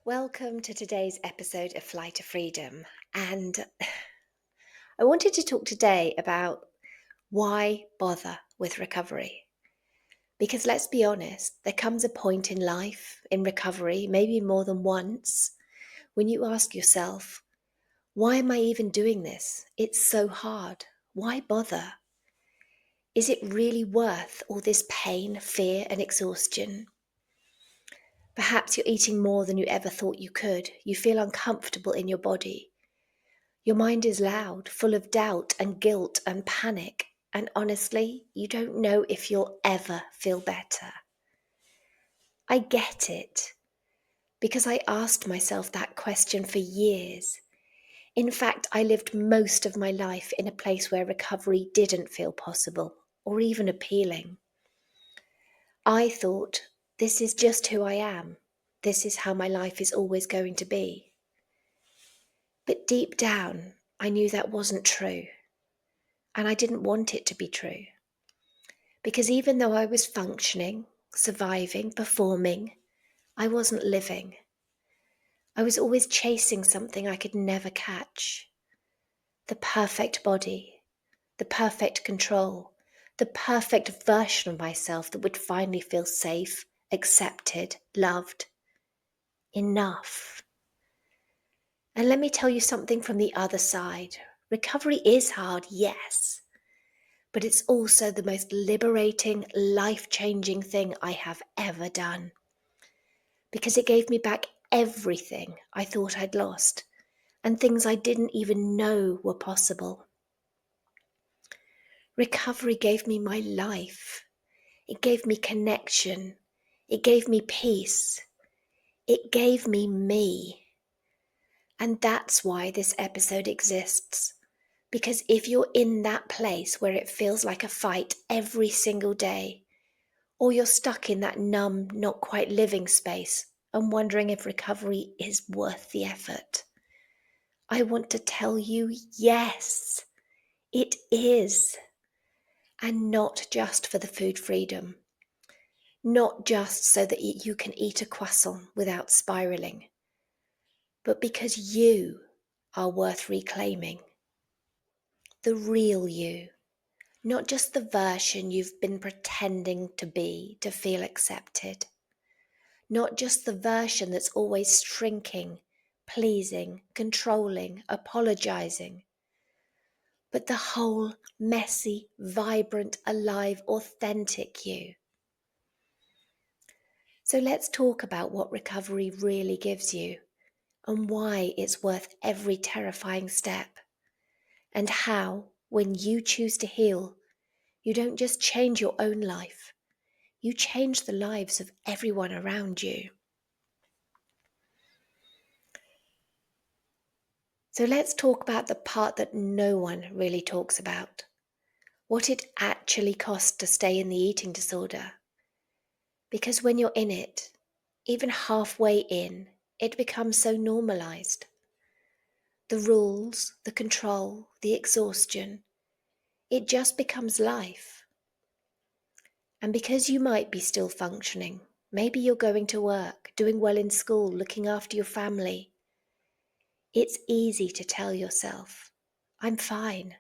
Welcome to today's episode of Fly to Freedom. And I wanted to talk today about why bother with recovery. Because let's be honest, there comes a point in life, in recovery, maybe more than once, when you ask yourself, why am I even doing this? It's so hard. Why bother? Is it really worth all this pain, fear, and exhaustion? Perhaps you're eating more than you ever thought you could. You feel uncomfortable in your body. Your mind is loud, full of doubt and guilt and panic, and honestly, you don't know if you'll ever feel better. I get it, because I asked myself that question for years. In fact, I lived most of my life in a place where recovery didn't feel possible or even appealing. I thought, this is just who I am. This is how my life is always going to be. But deep down, I knew that wasn't true. And I didn't want it to be true. Because even though I was functioning, surviving, performing, I wasn't living. I was always chasing something I could never catch. The perfect body, the perfect control, the perfect version of myself that would finally feel safe, accepted, loved. Enough. And let me tell you something from the other side. Recovery is hard, yes. But it's also the most liberating, life-changing thing I have ever done. Because it gave me back everything I thought I'd lost, and things I didn't even know were possible. Recovery gave me my life. It gave me connection. It gave me peace. It gave me me. And that's why this episode exists. Because if you're in that place where it feels like a fight every single day, or you're stuck in that numb, not quite living space and wondering if recovery is worth the effort, I want to tell you, yes, it is. And not just for the food freedom, not just so that you can eat a croissant without spiraling, but because you are worth reclaiming. The real you, not just the version you've been pretending to be to feel accepted. Not just the version that's always shrinking, pleasing, controlling, apologizing, but the whole messy, vibrant, alive, authentic you. So let's talk about what recovery really gives you and why it's worth every terrifying step, and how, when you choose to heal, you don't just change your own life, you change the lives of everyone around you. So let's talk about the part that no one really talks about. What it actually costs to stay in the eating disorder. Because when you're in it, even halfway in, it becomes so normalized. The rules, the control, the exhaustion, it just becomes life. And because you might be still functioning, maybe you're going to work, doing well in school, looking after your family, it's easy to tell yourself, I'm fine.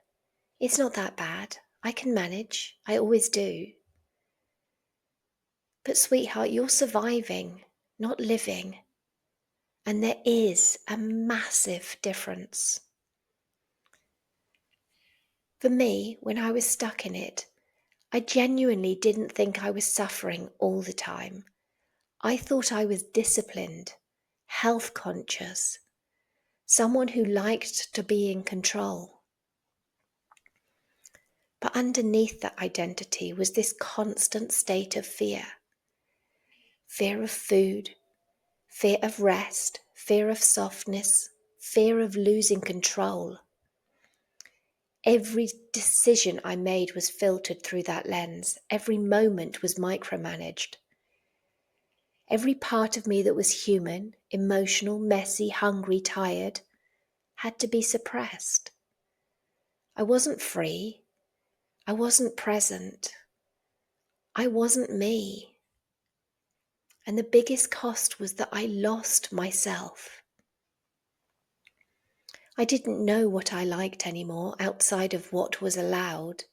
It's not that bad. I can manage. I always do. But sweetheart, you're surviving, not living. And there is a massive difference. For me, when I was stuck in it, I genuinely didn't think I was suffering all the time. I thought I was disciplined, health conscious, someone who liked to be in control. But underneath that identity was this constant state of fear. Fear of food, fear of rest, fear of softness, fear of losing control. Every decision I made was filtered through that lens. Every moment was micromanaged. Every part of me that was human, emotional, messy, hungry, tired, had to be suppressed. I wasn't free. I wasn't present. I wasn't me. And the biggest cost was that I lost myself. I didn't know what I liked anymore outside of what was allowed.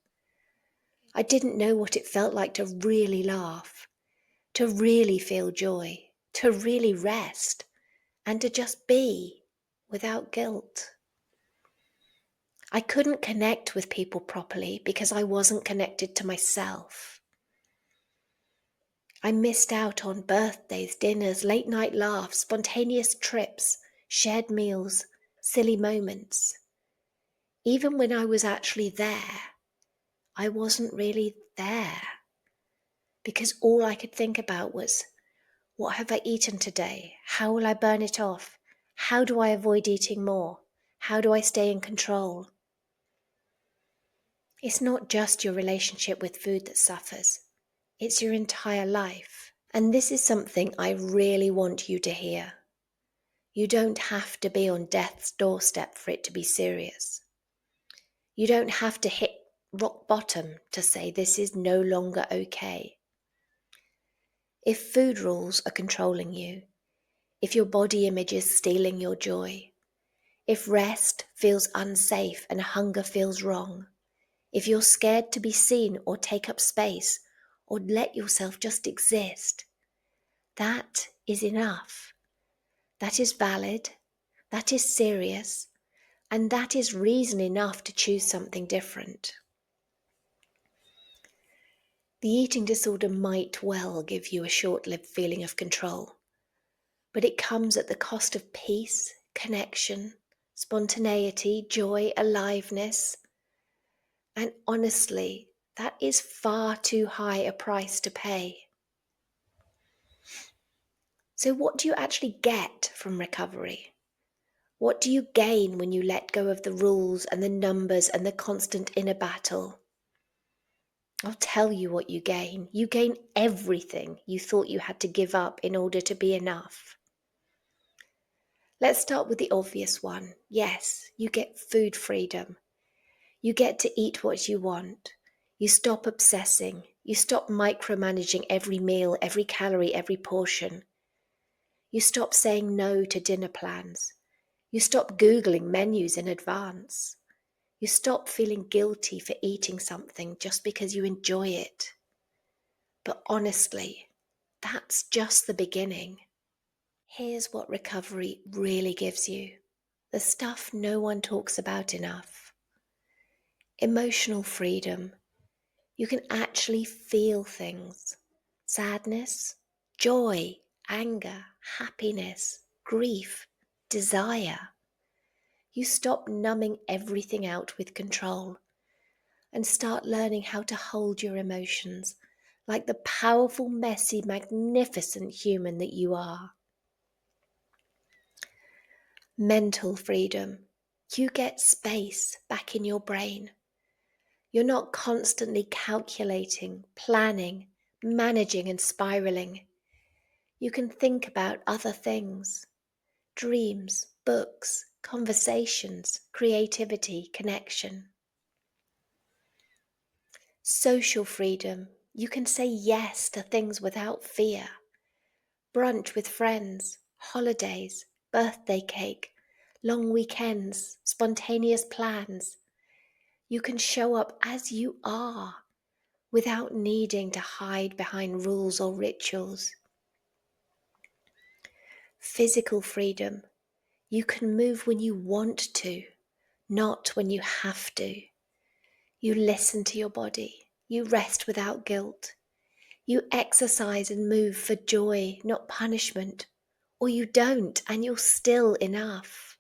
I didn't know what it felt like to really laugh, to really feel joy, to really rest, and to just be without guilt. I couldn't connect with people properly because I wasn't connected to myself. I missed out on birthdays, dinners, late night laughs, spontaneous trips, shared meals, silly moments. Even when I was actually there, I wasn't really there because all I could think about was, what have I eaten today? How will I burn it off? How do I avoid eating more? How do I stay in control? It's not just your relationship with food that suffers. It's your entire life. And this is something I really want you to hear. You don't have to be on death's doorstep for it to be serious. You don't have to hit rock bottom to say this is no longer okay. If food rules are controlling you, if your body image is stealing your joy, if rest feels unsafe and hunger feels wrong, if you're scared to be seen or take up space or let yourself just exist, that is enough. That is valid, that is serious, and that is reason enough to choose something different. The eating disorder might well give you a short-lived feeling of control, but it comes at the cost of peace, connection, spontaneity, joy, aliveness. And honestly, that is far too high a price to pay. So what do you actually get from recovery? What do you gain when you let go of the rules and the numbers and the constant inner battle? I'll tell you what you gain. You gain everything you thought you had to give up in order to be enough. Let's start with the obvious one. Yes, you get food freedom. You get to eat what you want. You stop obsessing. You stop micromanaging every meal, every calorie, every portion. You stop saying no to dinner plans. You stop Googling menus in advance. You stop feeling guilty for eating something just because you enjoy it. But honestly, that's just the beginning. Here's what recovery really gives you. The stuff no one talks about enough. Emotional freedom. You can actually feel things. Sadness, joy, anger, happiness, grief, desire. You stop numbing everything out with control and start learning how to hold your emotions like the powerful, messy, magnificent human that you are. Mental freedom. You get space back in your brain. You're not constantly calculating, planning, managing and spiraling. You can think about other things. Dreams, books, conversations, creativity, connection. Social freedom. You can say yes to things without fear. Brunch with friends, holidays, birthday cake, long weekends, spontaneous plans. You can show up as you are without needing to hide behind rules or rituals. Physical freedom. You can move when you want to, not when you have to. You listen to your body. You rest without guilt. You exercise and move for joy, not punishment. Or you don't, and you're still enough.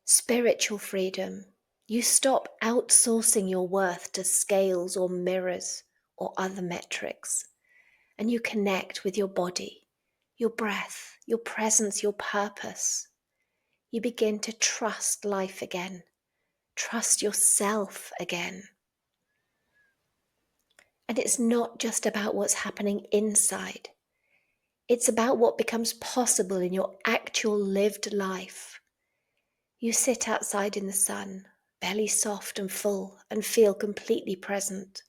Spiritual freedom. You stop outsourcing your worth to scales or mirrors or other metrics, and you connect with your body, your breath, your presence, your purpose. You begin to trust life again, trust yourself again. And it's not just about what's happening inside. It's about what becomes possible in your actual lived life. You sit outside in the sun, belly soft and full, and feel completely present.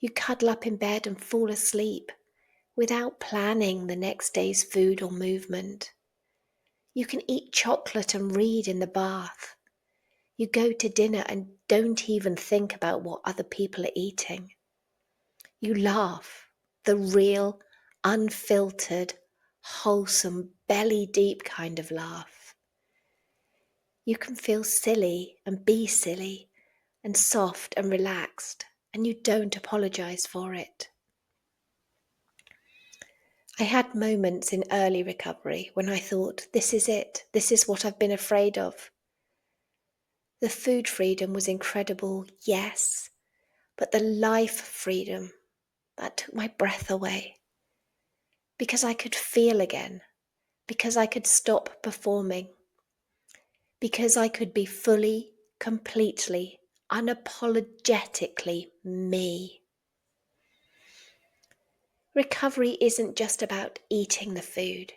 You cuddle up in bed and fall asleep without planning the next day's food or movement. You can eat chocolate and read in the bath. You go to dinner and don't even think about what other people are eating. You laugh, the real, unfiltered, wholesome, belly-deep kind of laugh. You can feel silly and be silly and soft and relaxed, and you don't apologize for it. I had moments in early recovery when I thought, this is it, this is what I've been afraid of. The food freedom was incredible, yes, but the life freedom, that took my breath away. Because I could feel again, because I could stop performing, because I could be fully, completely, unapologetically me. Recovery isn't just about eating the food.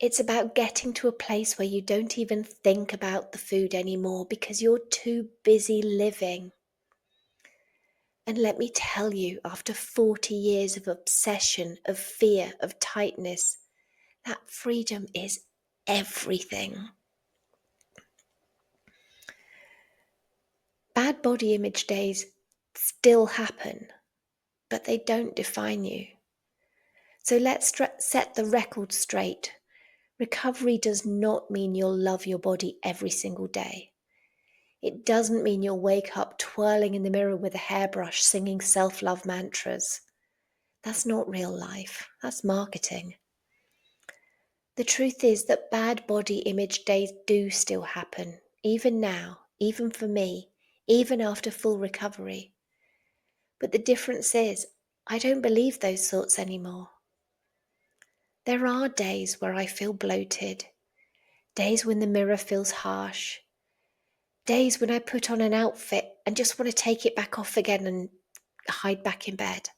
It's about getting to a place where you don't even think about the food anymore because you're too busy living. And let me tell you, after 40 years of obsession, of fear, of tightness, that freedom is everything. Bad body image days still happen, but they don't define you. So let's set the record straight. Recovery does not mean you'll love your body every single day. It doesn't mean you'll wake up twirling in the mirror with a hairbrush singing self-love mantras. That's not real life. That's marketing. The truth is that bad body image days do still happen, even now, even for me, even after full recovery. But the difference is, I don't believe those thoughts anymore. There are days where I feel bloated, days when the mirror feels harsh, days when I put on an outfit and just want to take it back off again and hide back in bed.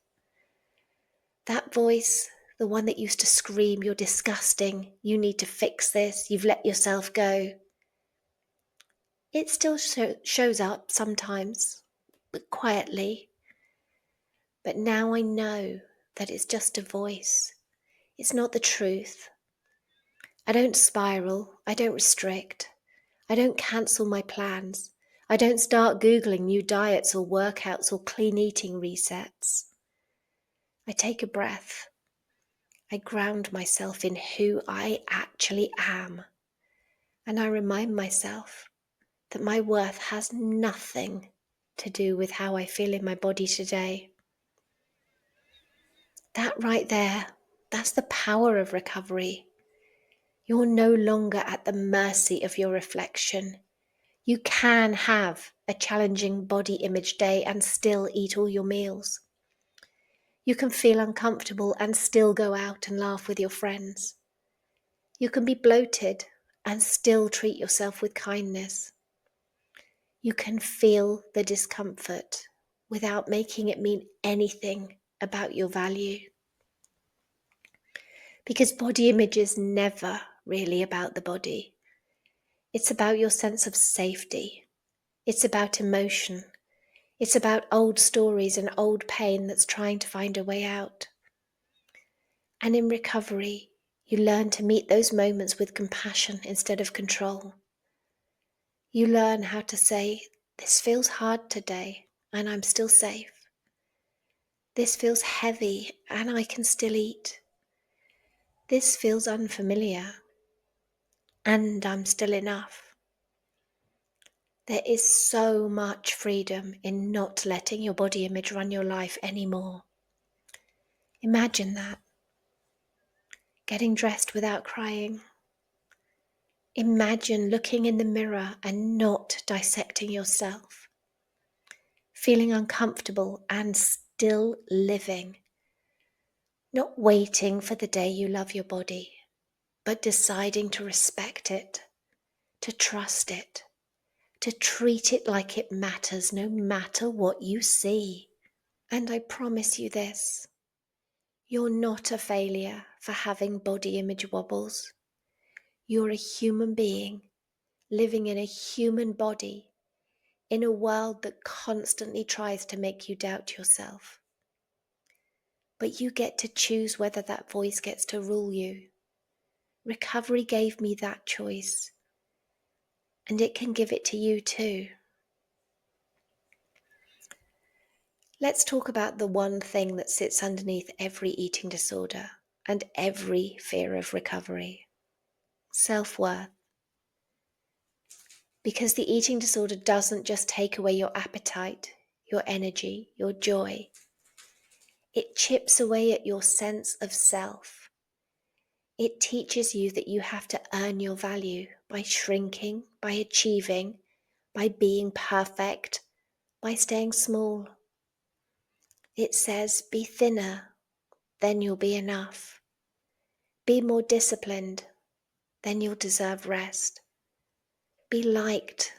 That voice, the one that used to scream, "You're disgusting, you need to fix this, you've let yourself go," it still shows up sometimes, but quietly. But now I know that it's just a voice. It's not the truth. I don't spiral. I don't restrict. I don't cancel my plans. I don't start Googling new diets or workouts or clean eating resets. I take a breath. I ground myself in who I actually am. And I remind myself that my worth has nothing to do with how I feel in my body today. That right there, that's the power of recovery. You're no longer at the mercy of your reflection. You can have a challenging body image day and still eat all your meals. You can feel uncomfortable and still go out and laugh with your friends. You can be bloated and still treat yourself with kindness. You can feel the discomfort without making it mean anything about your value. Because body image is never really about the body. It's about your sense of safety. It's about emotion. It's about old stories and old pain that's trying to find a way out. And in recovery, you learn to meet those moments with compassion instead of control. You learn how to say, this feels hard today, and I'm still safe. This feels heavy, and I can still eat. This feels unfamiliar, and I'm still enough. There is so much freedom in not letting your body image run your life anymore. Imagine that. Getting dressed without crying. Imagine looking in the mirror and not dissecting yourself. Feeling uncomfortable and still living. Not waiting for the day you love your body, but deciding to respect it, to trust it, to treat it like it matters no matter what you see. And I promise you this, you're not a failure for having body image wobbles. You're a human being living in a human body, in a world that constantly tries to make you doubt yourself. But you get to choose whether that voice gets to rule you. Recovery gave me that choice, and it can give it to you too. Let's talk about the one thing that sits underneath every eating disorder and every fear of recovery: self-worth. Because the eating disorder doesn't just take away your appetite, your energy, your joy. It chips away at your sense of self. It teaches you that you have to earn your value by shrinking, by achieving, by being perfect, by staying small. It says, be thinner, then you'll be enough. Be more disciplined, then you'll deserve rest. Be liked,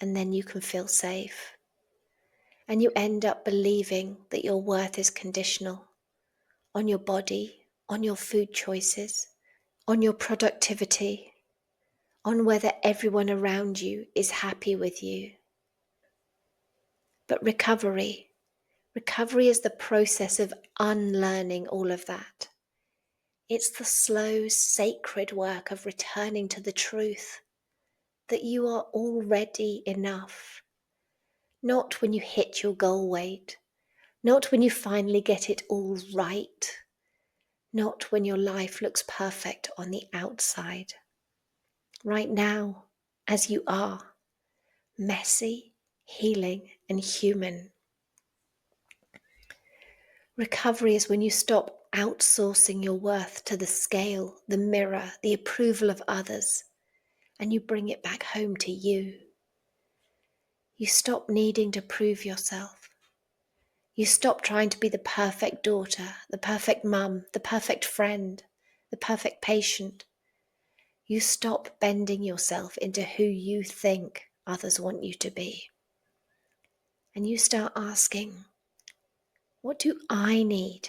and then you can feel safe. And you end up believing that your worth is conditional on your body, on your food choices, on your productivity, on whether everyone around you is happy with you. But recovery is the process of unlearning all of that. It's the slow, sacred work of returning to the truth that you are already enough. Not when you hit your goal weight, not when you finally get it all right, not when your life looks perfect on the outside. Right now, as you are, messy, healing, and human. Recovery is when you stop outsourcing your worth to the scale, the mirror, the approval of others, and you bring it back home to you. You stop needing to prove yourself. You stop trying to be the perfect daughter, the perfect mum, the perfect friend, the perfect patient. You stop bending yourself into who you think others want you to be. And you start asking, what do I need?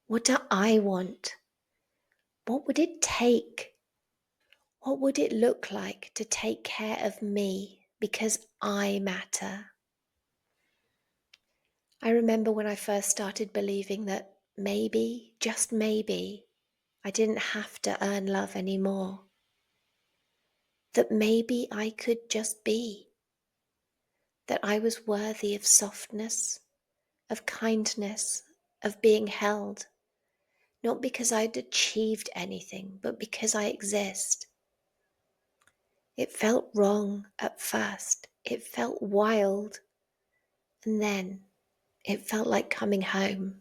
What do I want? What would it take? What would it look like to take care of me because I matter? I remember when I first started believing that maybe, just maybe, I didn't have to earn love anymore. That maybe I could just be. That I was worthy of softness, of kindness, of being held. Not because I'd achieved anything, but because I exist. It felt wrong at first. It felt wild. And then it felt like coming home.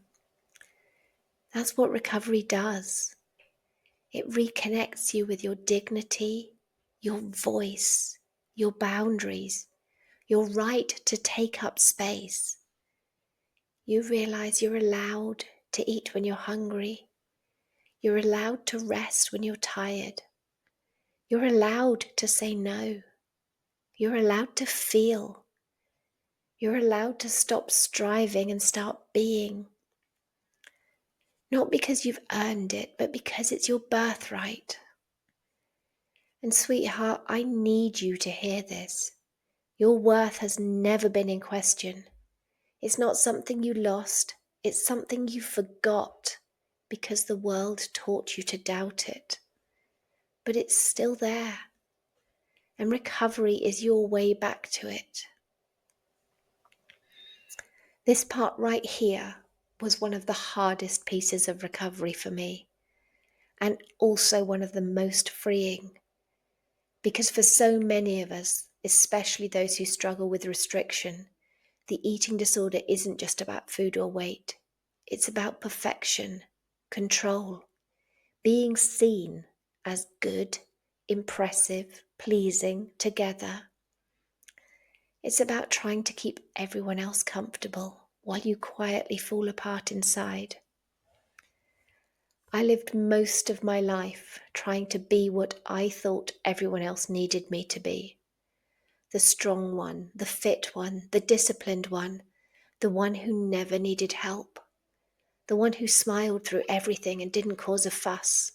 That's what recovery does. It reconnects you with your dignity, your voice, your boundaries, your right to take up space. You realize you're allowed to eat when you're hungry. You're allowed to rest when you're tired. You're allowed to say no. You're allowed to feel. You're allowed to stop striving and start being. Not because you've earned it, but because it's your birthright. And sweetheart, I need you to hear this. Your worth has never been in question. It's not something you lost. It's something you forgot because the world taught you to doubt it. But it's still there. And recovery is your way back to it. This part right here was one of the hardest pieces of recovery for me, and also one of the most freeing. Because for so many of us, especially those who struggle with restriction, the eating disorder isn't just about food or weight. It's about perfection, control, being seen as good, impressive, pleasing together. It's about trying to keep everyone else comfortable while you quietly fall apart inside. I lived most of my life trying to be what I thought everyone else needed me to be. The strong one, the fit one, the disciplined one, the one who never needed help, the one who smiled through everything and didn't cause a fuss.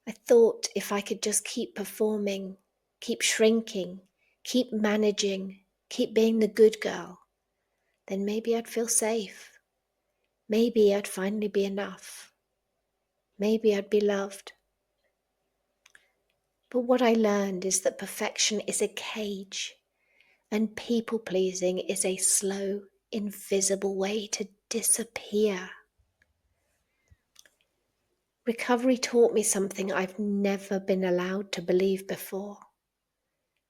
I thought if I could just keep performing, keep shrinking, keep managing, keep being the good girl, then maybe I'd feel safe. Maybe I'd finally be enough. Maybe I'd be loved. But what I learned is that perfection is a cage, and people-pleasing is a slow, invisible way to disappear. Recovery taught me something I've never been allowed to believe before.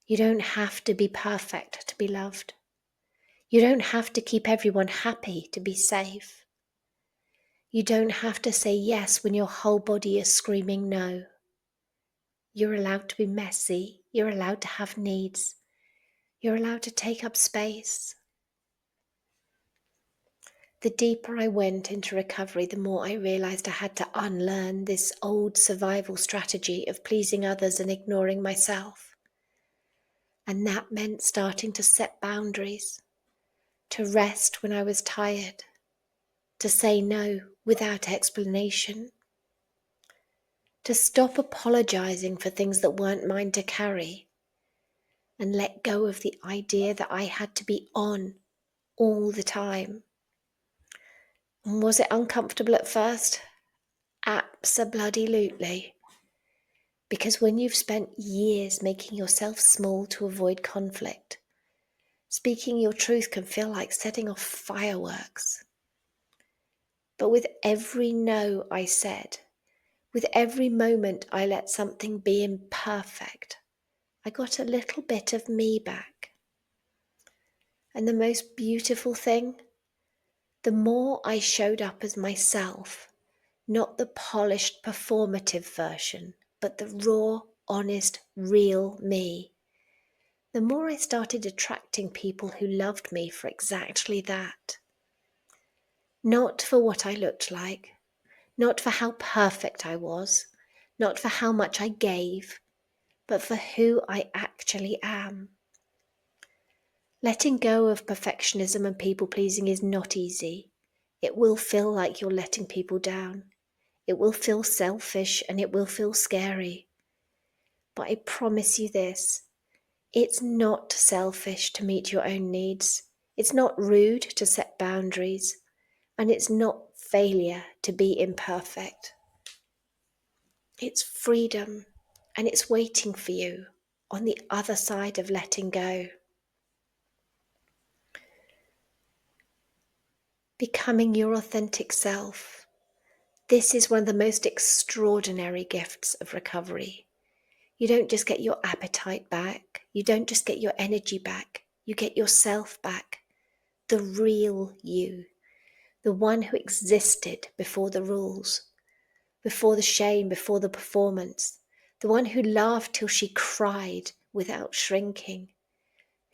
You don't have to be perfect to be loved. You don't have to keep everyone happy to be safe. You don't have to say yes when your whole body is screaming no. You're allowed to be messy. You're allowed to have needs. You're allowed to take up space. The deeper I went into recovery, the more I realized I had to unlearn this old survival strategy of pleasing others and ignoring myself. And that meant starting to set boundaries, to rest when I was tired, to say no without explanation, to stop apologizing for things that weren't mine to carry, and let go of the idea that I had to be on all the time. And was it uncomfortable at first? Abso-bloody-lutely. Because when you've spent years making yourself small to avoid conflict, speaking your truth can feel like setting off fireworks. But with every no I said, with every moment I let something be imperfect, I got a little bit of me back. And the most beautiful thing, the more I showed up as myself, not the polished performative version, but the raw, honest, real me, the more I started attracting people who loved me for exactly that. Not for what I looked like, not for how perfect I was, not for how much I gave, but for who I actually am. Letting go of perfectionism and people-pleasing is not easy. It will feel like you're letting people down. It will feel selfish and it will feel scary. But I promise you this, it's not selfish to meet your own needs. It's not rude to set boundaries. And it's not failure to be imperfect. It's freedom, and it's waiting for you on the other side of letting go. Becoming your authentic self. This is one of the most extraordinary gifts of recovery. You don't just get your appetite back. You don't just get your energy back. You get yourself back. The real you. The one who existed before the rules, before the shame, before the performance. The one who laughed till she cried without shrinking.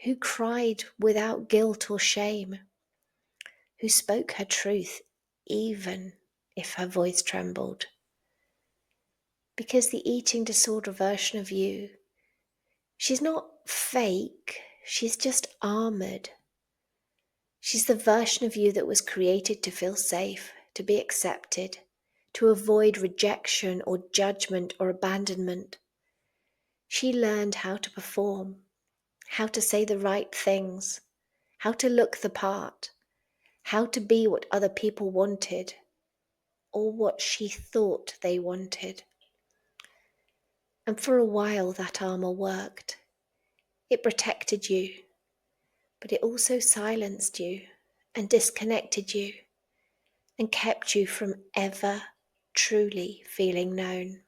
Who cried without guilt or shame. Who spoke her truth even if her voice trembled. Because the eating disorder version of you, she's not fake, she's just armored. She's the version of you that was created to feel safe, to be accepted, to avoid rejection or judgment or abandonment. She learned how to perform, how to say the right things, how to look the part, how to be what other people wanted, or what she thought they wanted. And for a while that armor worked. It protected you, but it also silenced you and disconnected you and kept you from ever truly feeling known.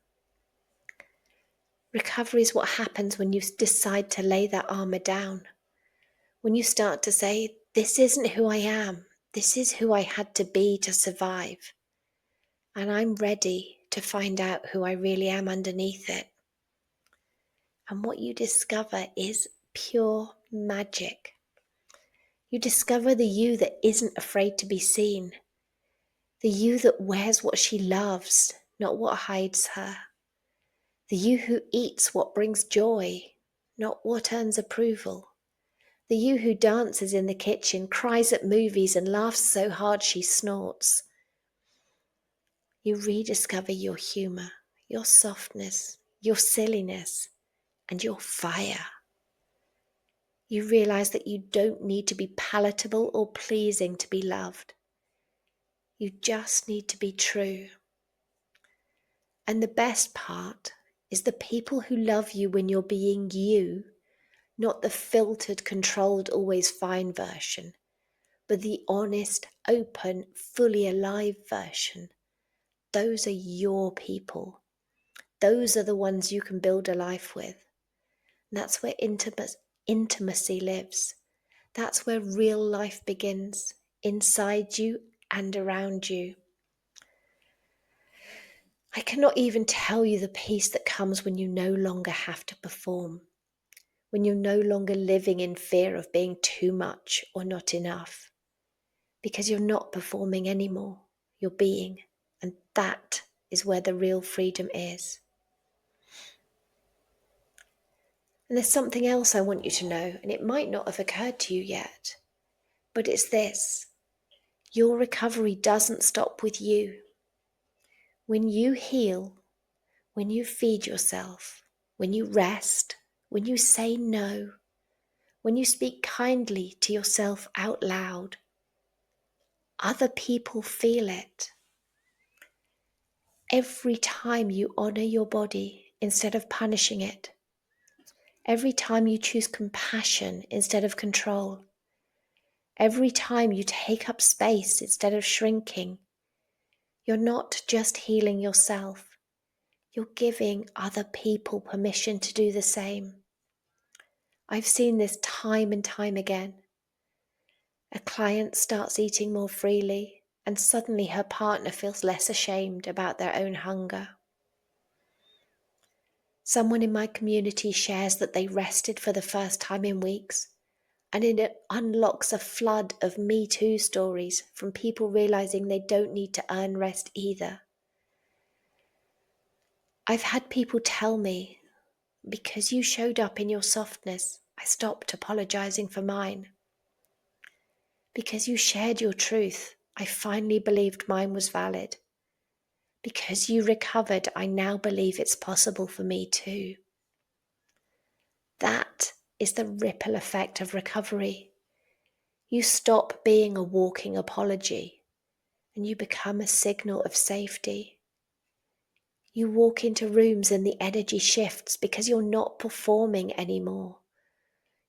Recovery is what happens when you decide to lay that armor down. When you start to say, this isn't who I am. This is who I had to be to survive. And I'm ready to find out who I really am underneath it. And what you discover is pure magic. You discover the you that isn't afraid to be seen. The you that wears what she loves, not what hides her. The you who eats what brings joy, not what earns approval. The you who dances in the kitchen, cries at movies and laughs so hard she snorts. You rediscover your humour, your softness, your silliness, and your fire. You realize that you don't need to be palatable or pleasing to be loved. You just need to be true. And the best part is the people who love you when you're being you, not the filtered, controlled, always fine version, but the honest, open, fully alive version. Those are your people. Those are the ones you can build a life with. And that's where intimacy lives. That's where real life begins, inside you and around you. I cannot even tell you the peace that comes when you no longer have to perform, when you're no longer living in fear of being too much or not enough, because you're not performing anymore, you're being, and that is where the real freedom is. And there's something else I want you to know, and it might not have occurred to you yet, but it's this: your recovery doesn't stop with you. When you heal, when you feed yourself, when you rest, when you say no, when you speak kindly to yourself out loud, other people feel it. Every time you honor your body instead of punishing it, every time you choose compassion instead of control, every time you take up space instead of shrinking, you're not just healing yourself, you're giving other people permission to do the same. I've seen this time and time again. A client starts eating more freely, and suddenly her partner feels less ashamed about their own hunger. Someone in my community shares that they rested for the first time in weeks, and it unlocks a flood of Me Too stories from people realizing they don't need to earn rest either. I've had people tell me, because you showed up in your softness, I stopped apologizing for mine. Because you shared your truth, I finally believed mine was valid. Because you recovered, I now believe it's possible for me too. That is the ripple effect of recovery. You stop being a walking apology and you become a signal of safety. You walk into rooms and the energy shifts because you're not performing anymore.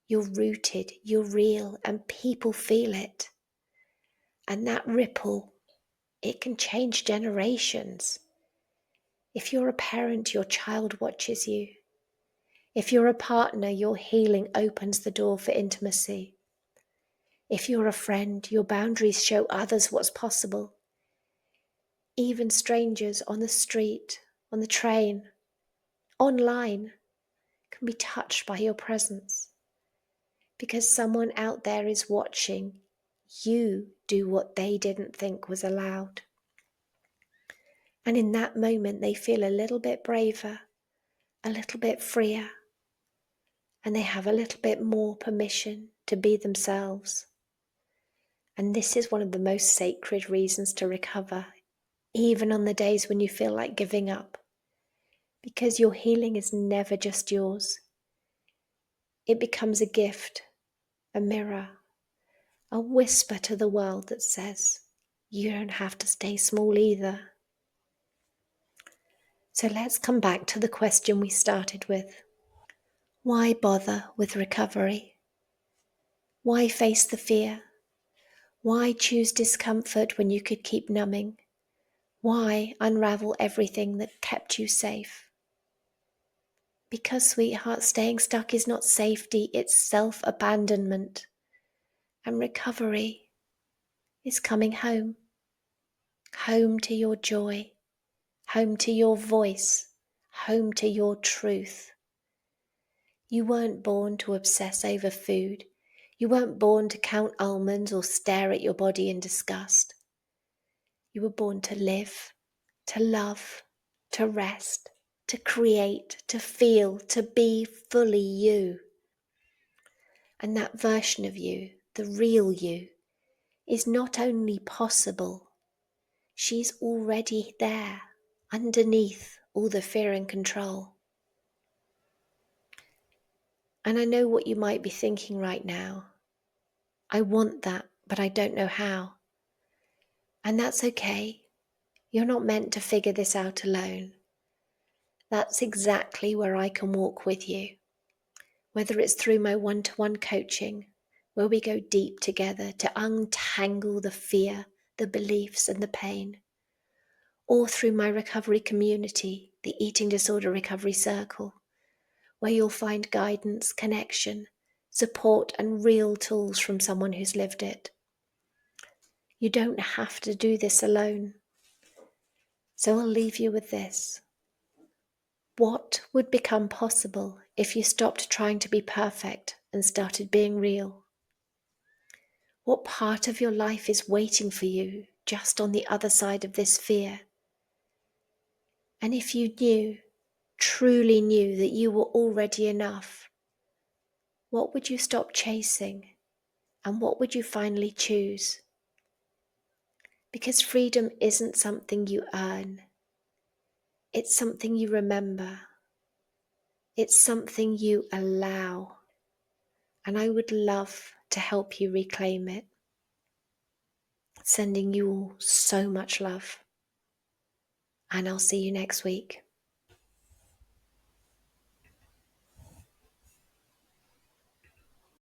You're rooted, you're real, and people feel it. And that ripple, it can change generations. If you're a parent, your child watches you. If you're a partner, your healing opens the door for intimacy. If you're a friend, your boundaries show others what's possible. Even strangers on the street, on the train, online, can be touched by your presence. Because someone out there is watching you do what they didn't think was allowed. And in that moment, they feel a little bit braver, a little bit freer, and they have a little bit more permission to be themselves. And this is one of the most sacred reasons to recover, even on the days when you feel like giving up, because your healing is never just yours. It becomes a gift, a mirror, a whisper to the world that says, you don't have to stay small either. So let's come back to the question we started with. Why bother with recovery? Why face the fear? Why choose discomfort when you could keep numbing? Why unravel everything that kept you safe? Because, sweetheart, staying stuck is not safety, it's self-abandonment. And recovery is coming home. Home to your joy. Home to your voice. Home to your truth. You weren't born to obsess over food. You weren't born to count almonds or stare at your body in disgust. You were born to live, to love, to rest, to create, to feel, to be fully you. And that version of you, the real you, is not only possible, she's already there, underneath all the fear and control. And I know what you might be thinking right now. I want that, but I don't know how. And that's okay. You're not meant to figure this out alone. That's exactly where I can walk with you. Whether it's through my one-to-one coaching, where we go deep together to untangle the fear, the beliefs, and the pain, or through my recovery community, the Eating Disorder Recovery Circle, where you'll find guidance, connection, support, and real tools from someone who's lived it. You don't have to do this alone. So I'll leave you with this. What would become possible if you stopped trying to be perfect and started being real? What part of your life is waiting for you just on the other side of this fear? And if you knew, truly knew that you were already enough, what would you stop chasing? And what would you finally choose? Because freedom isn't something you earn. It's something you remember. It's something you allow. And I would love to help you reclaim it. Sending you all so much love. And I'll see you next week.